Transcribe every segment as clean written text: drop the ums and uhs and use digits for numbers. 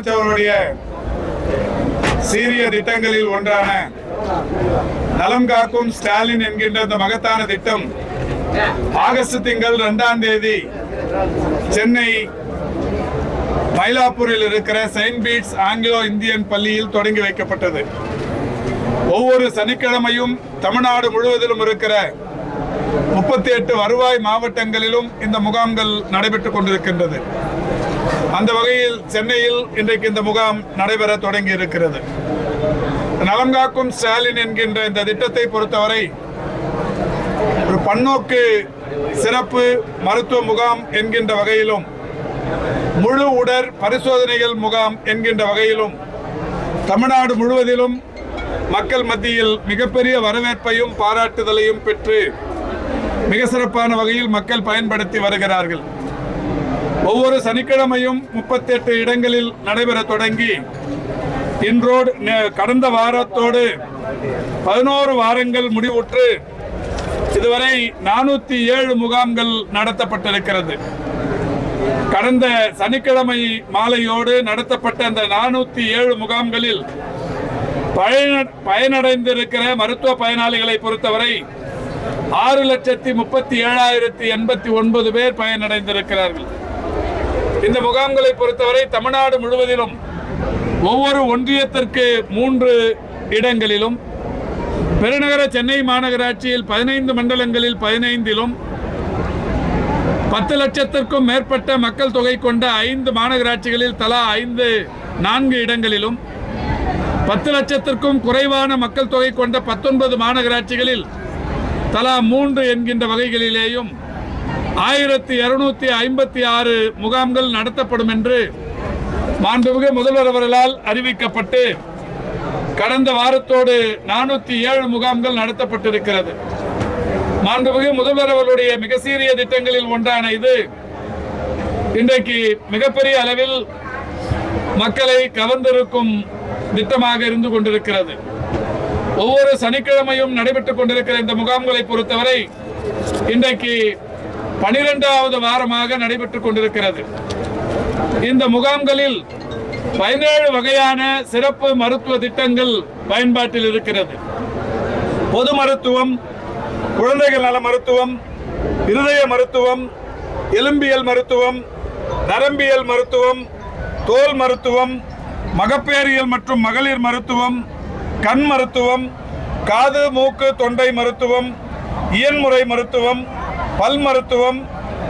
அவருடைய சீரிய திட்டங்களில் ஒன்றான நலம் காக்கும் ஸ்டாலின் என்கின்ற இந்த மகத்தான திட்டம் ஆகஸ்ட் திங்கள் 2ஆம் தேதி சென்னை மயிலாப்பூரில் இருக்கிற செயின்ட் பீட்ஸ் ஆங்கிலோ இந்தியன் பள்ளியில் தொடங்கி வைக்கப்பட்டது. ஒவ்வொரு சனிக்கிழமையும் தமிழ்நாடு முழுவதிலும் இருக்கிற 38 வருவாய் மாவட்டங்களிலும் இந்த முகாம்கள் நடைபெற்றுக் கொண்டிருக்கின்றது. அந்த வகையில் சென்னையில் இன்றைக்கு இந்த முகாம் நடைபெற தொடங்கி இருக்கிறது. நலம் காக்கும் ஸ்டாலின் என்கின்ற இந்த திட்டத்தை பொறுத்தவரை ஒரு பன்னோக்கு சிறப்பு மருத்துவ முகாம் என்கின்ற வகையிலும் முழு உடற் பரிசோதனைகள் முகாம் என்கின்ற வகையிலும் தமிழ்நாடு முழுவதிலும் மக்கள் மத்தியில் மிகப்பெரிய வரவேற்பையும் பாராட்டுதலையும் பெற்று மிக சிறப்பான வகையில் மக்கள் பயன்படுத்தி வருகிறார்கள். ஒவ்வொரு சனிக்கிழமையும் 38 இடங்களில் நடைபெற தொடங்கி இன்றோடு கடந்த வாரத்தோடு 11 வாரங்கள் முடிவுற்று இதுவரை 407 முகாம்கள் நடத்தப்பட்டிருக்கிறது. கடந்த சனிக்கிழமை மாலையோடு நடத்தப்பட்ட அந்த 407 முகாம்களில் பயனடைந்திருக்கிற மருத்துவ பயனாளிகளை பொறுத்தவரை 6,37,089 பேர் பயனடைந்திருக்கிறார்கள். இந்த முகாம்களை பொறுத்தவரை தமிழ்நாடு முழுவதிலும் ஒவ்வொரு ஒன்றியத்திற்கு 3 இடங்களிலும், பெருநகர சென்னை மாநகராட்சியில் 15 மண்டலங்களில் 15லும், 10 லட்சத்திற்கும் மேற்பட்ட மக்கள் தொகை கொண்ட 5 மாநகராட்சிகளில் தலா 4 இடங்களிலும், 10 லட்சத்திற்கும் குறைவான மக்கள் தொகை கொண்ட 19 மாநகராட்சிகளில் தலா 3 என்கின்ற வகைகளிலேயும் 1256 முகாம்கள் நடத்தப்படும் என்று மாண்புமிகு முதல்வர் அவர்களால் அறிவிக்கப்பட்டு கடந்த வாரத்தோடு 407 முகாம்கள் நடத்தப்பட்டிருக்கிறது. மாண்புமிகு முதல்வர் அவர்களுடைய மிக சீரிய திட்டங்களில் ஒன்றான இது இன்றைக்கு மிகப்பெரிய அளவில் மக்களை கவர்ந்திருக்கும் திட்டமாக இருந்து கொண்டிருக்கிறது. ஒவ்வொரு சனிக்கிழமையும் நடைபெற்றுக் கொண்டிருக்கிற இந்த முகாம்களை பொறுத்தவரை இன்றைக்கு 12வது வாரமாக நடைபெற்றுக் கொண்டிருக்கிறது. இந்த முகாம்களில் 17 வகையான சிறப்பு மருத்துவ திட்டங்கள் பயன்பாட்டில் இருக்கிறது. பொது மருத்துவம், குழந்தைகள் நல மருத்துவம், இருதய மருத்துவம், எலும்பியல் மருத்துவம், நரம்பியல் மருத்துவம், தோல் மருத்துவம், மகப்பேறியல் மற்றும் மகளிர் மருத்துவம், கண் மருத்துவம், காது மூக்கு தொண்டை மருத்துவம், இயன்முறை மருத்துவம், பல் மருத்துவம்,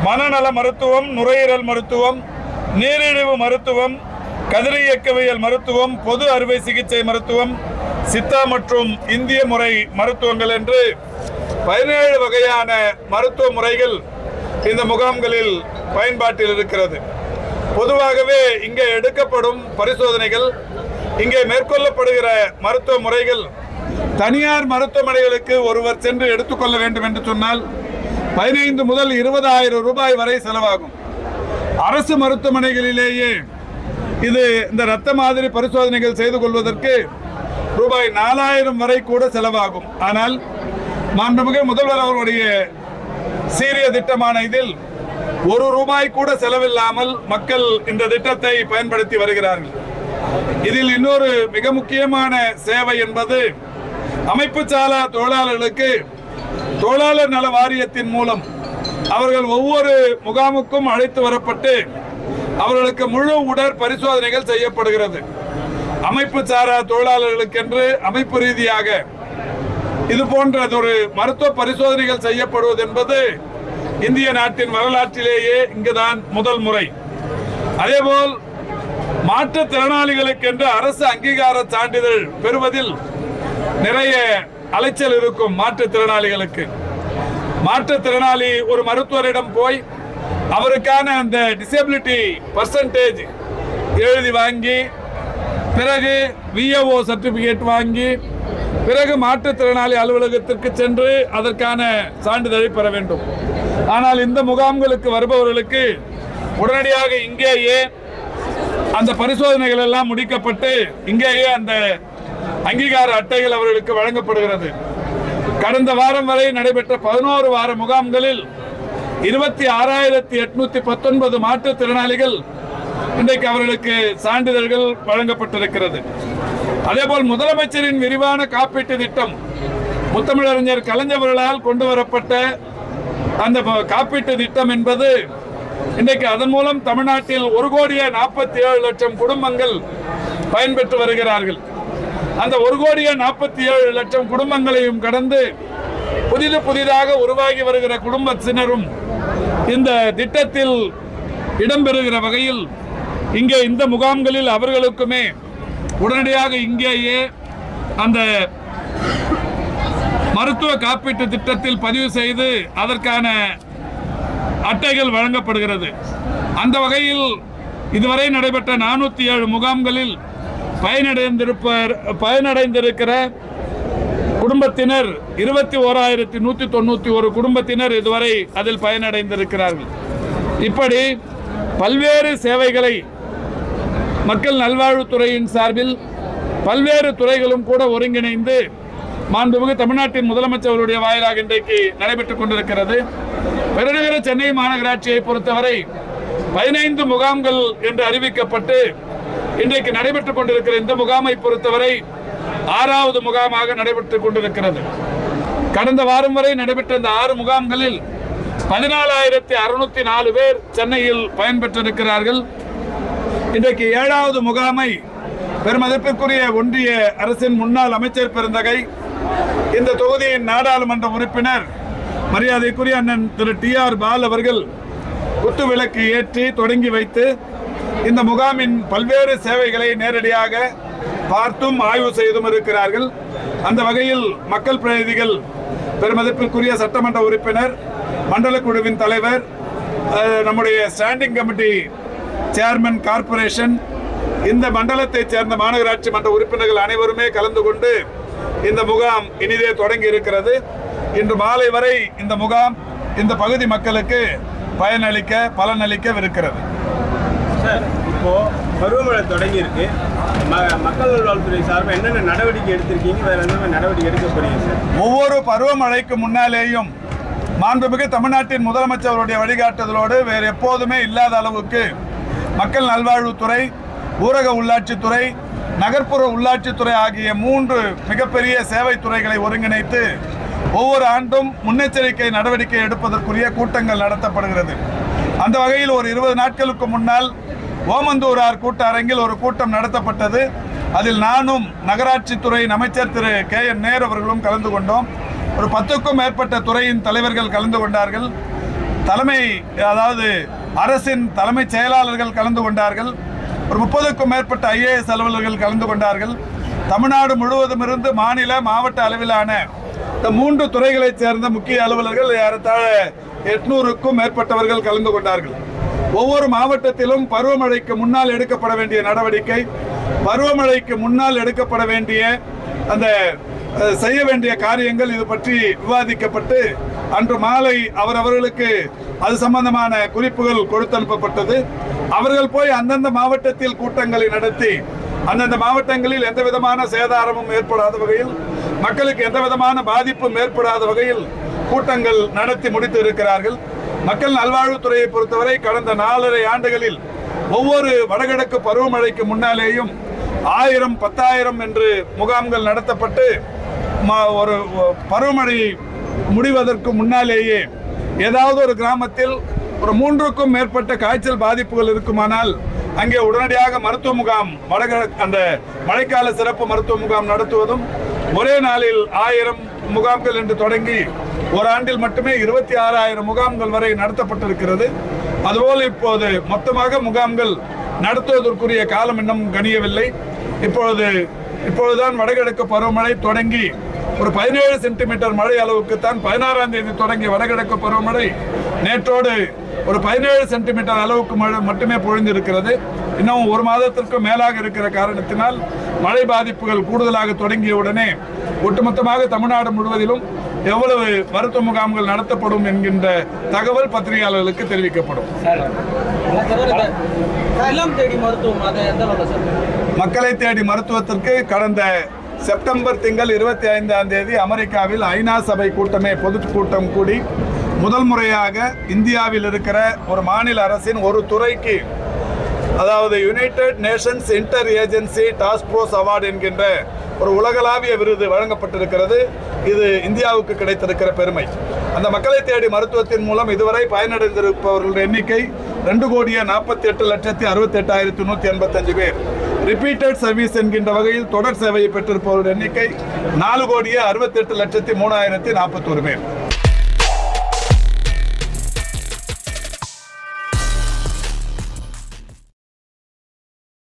மனநல மருத்துவம், நுரையீரல் மருத்துவம், நீரிழிவு மருத்துவம், கதிரியக்கவியல் மருத்துவம், பொது அறுவை சிகிச்சை மருத்துவம், சித்தா மற்றும் இந்திய முறை மருத்துவங்கள் என்று 17 வகையான மருத்துவ முறைகள் இந்த முகாம்களில் பயன்பாட்டில் இருக்கிறது. பொதுவாகவே இங்கே எடுக்கப்படும் பரிசோதனைகள், இங்கே மேற்கொள்ளப்படுகிற மருத்துவ முறைகள் தனியார் மருத்துவமனைகளுக்கு ஒருவர் சென்று எடுத்துக்கொள்ள வேண்டும் என்று சொன்னால் 15 முதல் 20,000 ரூபாய் வரை செலவாகும். அரசு மருத்துவமனைகளிலேயே இந்த இரத்த மாதிரி பரிசோதனைகள் செய்து கொள்வதற்கு ரூபாய் 4,000 வரை கூட செலவாகும். ஆனால் மாண்புமிகு முதல்வர் அவருடைய சீரிய திட்டமான இதில் 1 ரூபாய் கூட செலவில்லாமல் மக்கள் இந்த திட்டத்தை பயன்படுத்தி வருகிறார்கள். இதில் இன்னொரு மிக முக்கியமான சேவை என்பது அமைப்பு சாரா தொழிலாளர்களுக்கு தொழிலாளர் நல வாரியத்தின் மூலம் அவர்கள் ஒவ்வொரு முகாமுக்கும் அழைத்து வரப்பட்டு அவர்களுக்கு முழு உடற் பரிசோதனைகள் செய்யப்படுகிறது. அமைப்பு சாரா தொழிலாளர்களுக்கென்று அமைப்பு ரீதியாக இது போன்ற ஒரு மருத்துவ பரிசோதனைகள் செய்யப்படுவது என்பது இந்திய நாட்டின் வரலாற்றிலேயே இங்குதான் முதல் முறை. அதேபோல் மாற்றுத்திறனாளிகளுக்கென்று அரசு அங்கீகார சான்றிதழ் பெறுவதில் நிறைய அலைச்சல் இருக்கும். மாற்றுத்திறனாளி ஒரு மருத்துவரிடம் போய் அவருக்கான அந்த டிசபிலிட்டி பர்சன்டேஜ் எழுதி வாங்கி, பிறகு விஏஓ சர்டிபிகேட் வாங்கி, பிறகு மாற்றுத்திறனாளி அலுவலகத்திற்கு சென்று அதற்கான சான்றிதழை பெற வேண்டும். ஆனால் இந்த முகாம்களுக்கு வருபவர்களுக்கு உடனடியாக இங்கேயே அந்த பரிசோதனைகள் எல்லாம் முடிக்கப்பட்டு இங்கேயே அந்த அங்கீகார அட்டைகள் அவர்களுக்கு வழங்கப்படுகிறது. கடந்த வாரம் வரை நடைபெற்ற 11 வார முகாம்களில் 26,819 மாற்றுத்திறனாளிகள் இன்றைக்கு அவர்களுக்கு சான்றிதழ்கள் வழங்கப்பட்டிருக்கிறது. அதேபோல் முதலமைச்சரின் விரிவான காப்பீட்டு திட்டம், முத்தமிழறிஞர் கலைஞர்களால் கொண்டு வரப்பட்ட அந்த காப்பீட்டு திட்டம் என்பது இன்றைக்கு அதன் மூலம் தமிழ்நாட்டில் 1,47,00,000 குடும்பங்கள் பயன்பெற்று வருகிறார்கள். அந்த 1,47,00,000 குடும்பங்களையும் கடந்து புதிதாக உருவாகி வருகிற குடும்பத்தினரும் இந்த திட்டத்தில் இடம்பெறுகிற வகையில் இங்கே இந்த முகாம்களில் அவர்களுக்குமே உடனடியாக இங்கேயே அந்த மருத்துவ காப்பீட்டு திட்டத்தில் பதிவு செய்து அதற்கான அட்டைகள் வழங்கப்படுகிறது. அந்த வகையில் இதுவரை நடைபெற்ற 407 முகாம்களில் பயனடைந்திருக்கிற குடும்பத்தினர் 21,191 குடும்பத்தினர் இதுவரை அதில் பயனடைந்திருக்கிறார்கள். இப்படி பல்வேறு சேவைகளை மக்கள் நல்வாழ்வுத்துறையின் சார்பில் பல்வேறு துறைகளும் கூட ஒருங்கிணைந்து மாண்புமிகு தமிழ்நாட்டின் முதலமைச்சர்களுடைய வாயிலாக இன்றைக்கு நடைபெற்றுக் கொண்டிருக்கிறது. பெருநகர சென்னை மாநகராட்சியை பொறுத்தவரை 15 முகாம்கள் என்று அறிவிக்கப்பட்டு இன்றைக்கு நடைபெற்றுக் கொண்டிருக்கிற இந்த முகாமை பொறுத்தவரை 6வது முகாமாக நடைபெற்றுக் கொண்டிருக்கிறது. கடந்த வாரம் வரை நடைபெற்ற இந்த 6 முகாம்களில் 14,604 பேர் சென்னையில் பயன்பெற்றிருக்கிறார்கள். இன்றைக்கு 7வது முகாமை பெருமதிப்பிற்குரிய ஒன்றிய அரசின் முன்னாள் அமைச்சர் பெருந்தகை, இந்த தொகுதியின் நாடாளுமன்ற உறுப்பினர் மரியாதைக்குரிய அண்ணன் திரு TR பால் அவர்கள் குத்து விளக்கு ஏற்றி தொடங்கி வைத்து இந்த முகாமின் பல்வேறு சேவைகளை நேரடியாக பார்த்தும் ஆய்வு செய்தும் இருக்கிறார்கள். அந்த வகையில் மக்கள் பிரதிநிதிகள், பெருமதிப்பிற்குரிய சட்டமன்ற உறுப்பினர், மண்டல குழுவின் தலைவர், நம்முடைய ஸ்டாண்டிங் கமிட்டி சேர்மன், கார்ப்பரேஷன், இந்த மண்டலத்தைச் சேர்ந்த மாநகராட்சி மன்ற உறுப்பினர்கள் அனைவருமே கலந்து கொண்டு இந்த முகாம் இனிதே தொடங்கி இருக்கிறது. இன்று மாலை வரை இந்த முகாம் இந்த பகுதி மக்களுக்கு பலனளிக்கவிருக்கிறது. சார், இப்போ பருவமழை தொடங்கி இருக்கு. மக்கள் நல்வாழ்வுத்துறை சார்பில் என்னென்ன நடவடிக்கை எடுத்திருக்கீங்க, வேற என்னென்ன நடவடிக்கை எடுக்க போறீங்க சார்? ஒவ்வொரு பருவமழைக்கு முன்னாலேயும் மாண்புமிகு தமிழ்நாட்டின் முதலமைச்சருடைய வழிகாட்டுதலோடு வேறு எப்போதுமே இல்லாத அளவுக்கு மக்கள் நல்வாழ்வுத்துறை, ஊரக உள்ளாட்சித்துறை, நகர்ப்புற உள்ளாட்சித்துறை ஆகிய 3 மிகப்பெரிய சேவை துறைகளை ஒருங்கிணைத்து ஒவ்வொரு ஆண்டும் முன்னெச்சரிக்கை நடவடிக்கை எடுப்பதற்குரிய கூட்டங்கள் நடத்தப்படுகிறது. அந்த வகையில் ஒரு 20 நாட்களுக்கு முன்னால் ஓமந்தூரார் கூட்ட அரங்கில் ஒரு கூட்டம் நடத்தப்பட்டது. அதில் நானும் நகராட்சித்துறையின் அமைச்சர் திரு KN நேரு அவர்களும் கலந்து கொண்டோம். ஒரு 10க்கும் மேற்பட்ட துறையின் தலைவர்கள் கலந்து கொண்டார்கள். அரசின் தலைமைச் செயலாளர்கள் கலந்து கொண்டார்கள். ஒரு 30க்கும் மேற்பட்ட IAS அலுவலர்கள் கலந்து கொண்டார்கள். தமிழ்நாடு முழுவதும் இருந்து மாநில, மாவட்ட அளவிலான இந்த 3 துறைகளைச் சேர்ந்த முக்கிய அலுவலர்கள் ஏறத்தாழ 800க்கும் மேற்பட்டவர்கள் கலந்து கொண்டார்கள். ஒவ்வொரு மாவட்டத்திலும் பருவமழைக்கு முன்னால் எடுக்கப்பட வேண்டிய நடவடிக்கை, பருவமழைக்கு முன்னால் எடுக்கப்பட வேண்டிய அந்த செய்ய வேண்டிய காரியங்கள் இது பற்றி விவாதிக்கப்பட்டு அன்று மாலை அவர்களுக்கு அது சம்பந்தமான குறிப்புகள் கொடுத்தனுப்பப்பட்டது. அவர்கள் போய் அந்தந்த மாவட்டத்தில் கூட்டங்களை நடத்தி அந்தந்த மாவட்டங்களில் எந்த விதமான சேதாரமும் ஏற்படாத வகையில், மக்களுக்கு எந்த விதமான பாதிப்பும் ஏற்படாத வகையில் கூட்டங்கள் நடத்தி முடித்து இருக்கிறார்கள். மக்கள் நல்வாழ்வுத்துறையை பொறுத்தவரை கடந்த 4.5 ஆண்டுகளில் ஒவ்வொரு வடகிழக்கு பருவமழைக்கு முன்னாலேயும் 1000, 10,000 என்று முகாம்கள் நடத்தப்பட்டு ஒரு பருவமழை முடிவதற்கு முன்னாலேயே ஏதாவது ஒரு கிராமத்தில் ஒரு 3க்கும் மேற்பட்ட காய்ச்சல் பாதிப்புகள் இருக்குமானால் அங்கே உடனடியாக மருத்துவ முகாம், அந்த மழைக்கால சிறப்பு மருத்துவ முகாம் நடத்துவதும், ஒரே நாளில் 1000 முகாம்கள் என்று தொடங்கி ஒரு ஆண்டில் மட்டுமே 26,000 முகாம்கள் வரை நடத்தப்பட்டிருக்கிறது. அதுபோல் இப்போது மொத்தமாக முகாம்கள் நடத்துவதற்குரிய காலம் இன்னும் கணியவில்லை. இப்பொழுதுதான் வடகிழக்கு பருவமழை தொடங்கி ஒரு 17 சென்டிமீட்டர் மழை அளவுக்குத்தான் 16ஆம் தேதி தொடங்கிய வடகிழக்கு பருவமழை நேற்றோடு ஒரு 17 சென்டிமீட்டர் அளவுக்கு மழை மட்டுமே பொழிந்திருக்கிறது. இன்னும் ஒரு மாதத்திற்கு மேலாக இருக்கிற காரணத்தினால் மழை பாதிப்புகள் கூடுதலாக தொடங்கியவுடனே ஒட்டுமொத்தமாக தமிழ்நாடு முழுவதிலும் எவ்வளவு மருத்துவ முகாம்கள் நடத்தப்படும் என்கின்ற தகவல் பத்திரிகையாளர்களுக்கு தெரிவிக்கப்படும். மக்களை தேடி மருத்துவத்திற்கு கடந்த செப்டம்பர் திங்கள் 25ஆம் தேதி அமெரிக்காவில் ஐநா சபை பொதுக்கூட்டம் கூடி முதல் முறையாக இந்தியாவில் இருக்கிற ஒரு மாநில அரசின் ஒரு துறைக்கு அதாவது United Nations inter agency task force award என்கின்ற ஒரு உலகளாவிய விருது வழங்கப்பட்டிருக்கிறது. இது இந்தியாவுக்கு கிடைத்திருக்கிற பெருமை. அந்த மக்களை தேடி மருத்துவத்தின் மூலம் இதுவரை பயனடைந்திருப்பவர்களுடைய எண்ணிக்கை 2,48,68,185 பேர். ரிப்பீட்டட் சர்வீஸ் என்கின்ற வகையில் தொடர் சேவையை பெற்றிருப்பவர்களுடைய எண்ணிக்கை 4,68,03,041 பேர்.